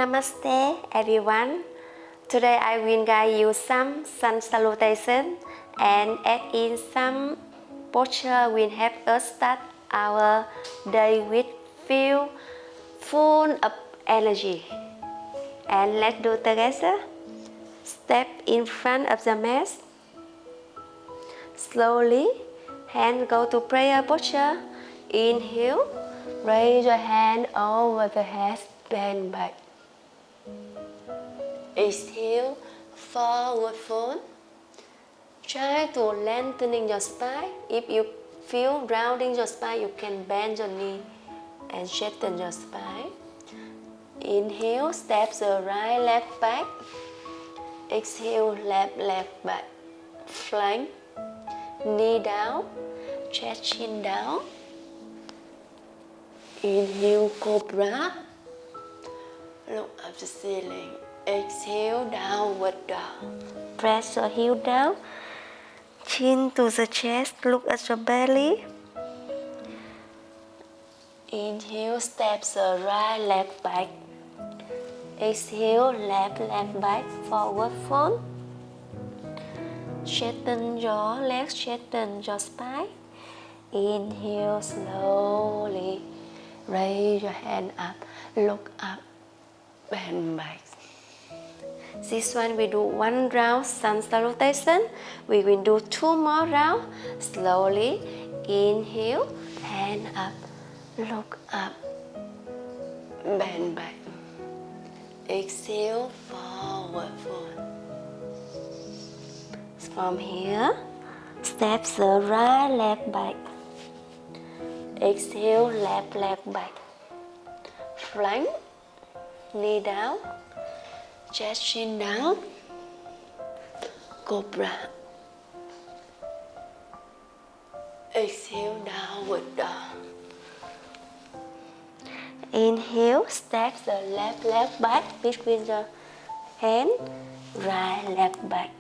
Namaste everyone. Today I will guide you some sun salutation and add in some posture will help us start our day with feel full of energy. And let's do together. Step in front of the mat. Slowly, hand go to prayer posture. Inhale, raise your hand over the head, bend back. Exhale, forward fold. Try to lengthening your spine. If you feel rounding your spine, you can bend your knee and straighten your spine. Inhale, step the right leg back. Exhale, left leg back. Flank, knee down, chest chin down. Inhale, cobra. Look up the ceiling. Exhale, downward dog. Press your heel down. Chin to the chest. Look at your belly. Inhale, step the right leg back. Exhale, left leg back. Forward fold. Straighten your legs, straighten your spine. Inhale, slowly. Raise your hand up. Look up. Bend back. This one we do one round sun salutation. We will do two more rounds. Slowly. Inhale, hand up, look up, bend back. Exhale, forward fold. From here, step the right leg back. Exhale, left leg back. Flank, knee down, chest chin down, cobra. Exhale, downward dog. Inhale, step the left leg back between the hand, right leg back.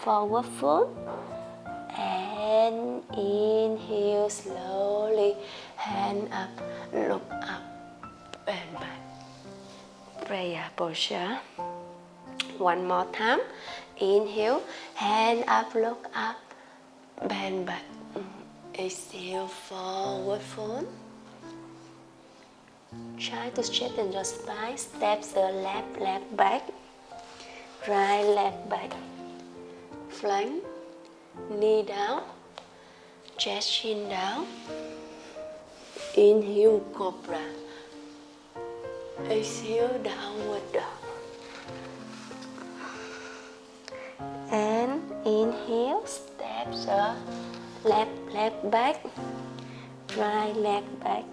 Forward fold. And inhale slowly, hand up, look up, bend back. Prayer posture. One more time. Inhale, hand up, look up, bend back. Exhale, forward fold. Try to straighten your spine. Step the left leg back, right leg back. Flank, knee down, chest chin down. Inhale, cobra. Exhale, downward dog. And inhale, step the left leg back, right leg back,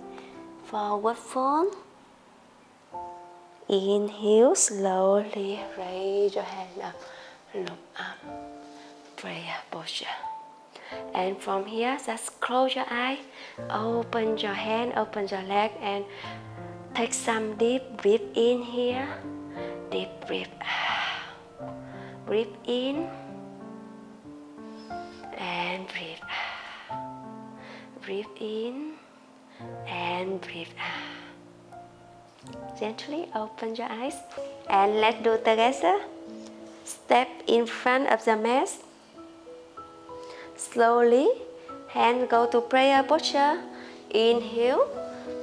forward fold. Inhale, slowly raise your hand up, look up, prayer posture. And from here, just close your eye, open your hand, open your leg, and take some deep breath in here. Deep breath out. Breathe in and breathe out. Breathe in and breathe out. Gently open your eyes and let's do together. Step in front of the mat. Slowly, hand go to prayer posture. Inhale,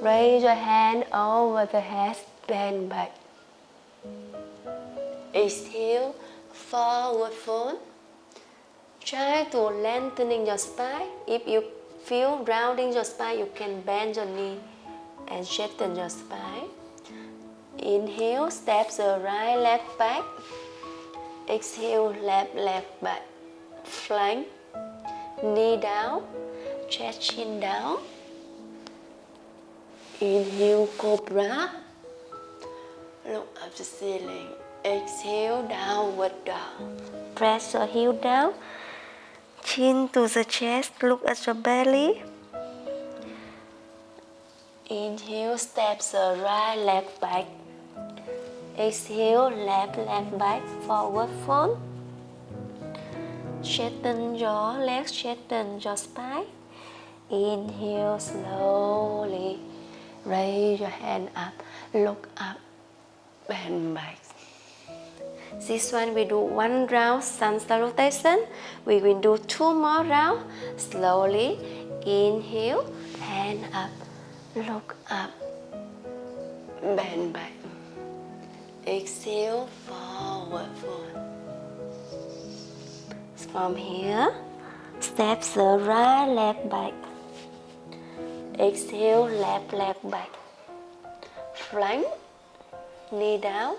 raise your hand over the head, bend back. Exhale, forward fold. Try to lengthening your spine. If you feel rounding your spine, you can bend your knee and straighten your spine. Inhale, step the right leg back. Exhale, left leg back. Flank, knee down, chest chin down. Inhale, cobra. Look up the ceiling. Exhale, downward dog. Press your heel down. Chin to the chest. Look at your belly. Inhale, step the right leg back. Exhale, left leg back. Forward fold. Straighten your legs, straighten your spine. Inhale slowly. Raise your hand up, look up, bend back. This one we do 1 round sun salutation. We will do 2 more rounds. Slowly inhale, hand up, look up, bend back. Exhale, forward fold. From here, step the right leg back. Exhale, left leg back. Flank, knee down,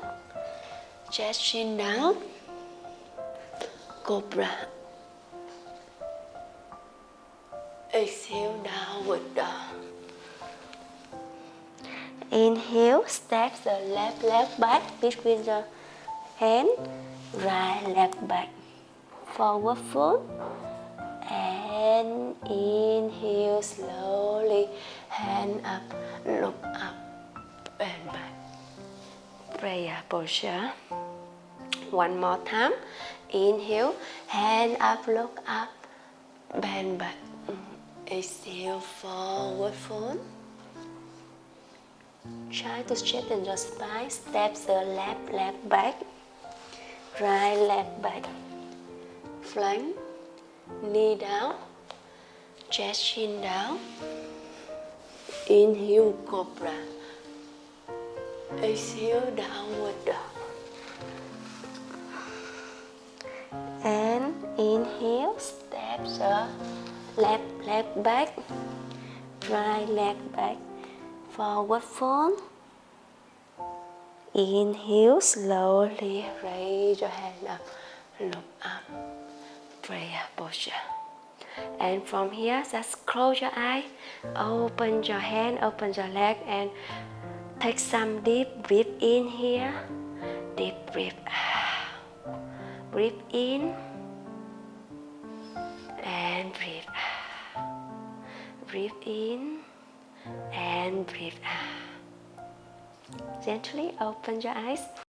chest chin down, cobra. Exhale, downward dog. Inhale, step the left leg back between the hand, right leg back. Forward fold. And inhale slowly, hand up, look up, bend back. Prayer posture. One more time. Inhale, hand up, look up, bend back. Exhale, forward fold. Try to straighten your spine. Step the left leg back, right leg back. Flank, knee down, chest chin down. Inhale, cobra. Exhale, downward dog. And inhale, step the left leg back, right leg back, forward fold. Inhale, slowly raise your hand up, look up, prayer posture. And from here, just close your eye, open your hand, open your leg, and take some deep breath in here. Deep breath out. Breathe in and breathe out. Breathe in and breathe out. Gently open your eyes.